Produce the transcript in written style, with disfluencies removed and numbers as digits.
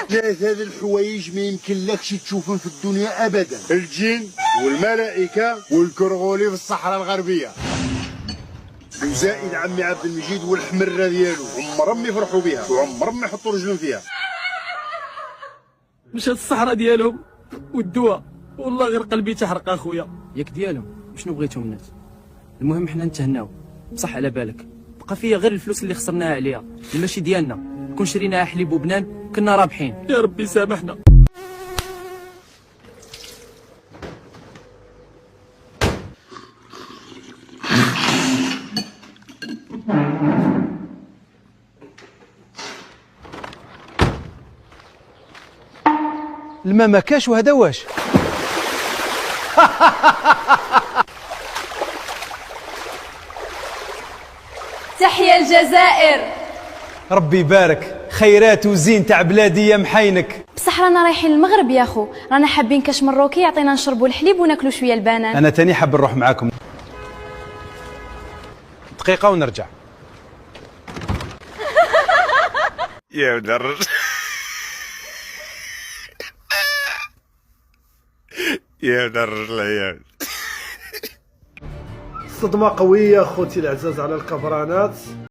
ثلاث هذه الحوايج ما يمكن لكش تشوفهم في الدنيا ابدا: الجن والملائكه والكرغولي في الصحراء الغربيه، وزائد عمي عبد المجيد والحمره ديالو عمرهم ما يفرحوا بها وعمرهم ما يحطوا رجلهم فيها. مشات الصحراء ديالهم والدواء، والله غير قلبي تحرق اخويا. ياك ديالهم شنو بغيتهم الناس؟ المهم حنا نتهناو بصح على بالك بقى فيا غير الفلوس اللي خسرناها عليها اللي ماشي ديالنا. كون شريناها حليب وبنان كنا رابحين. يا ربي سامحنا. الماء ما كاش وهذا واش؟ تحيا الجزائر. ربي يبارك، خيرات وزين تاع بلادي يا محينك. بصح رانا رايحين المغرب يا خو، رانا حابين كاش مروكي يعطينا نشربوا الحليب وناكلوا شويه البنان. انا تاني حاب نروح معاكم. دقيقه ونرجع. يا مدرج يا مدرج العيال. صدمة قوية خوتي العزاز على الكفرانات.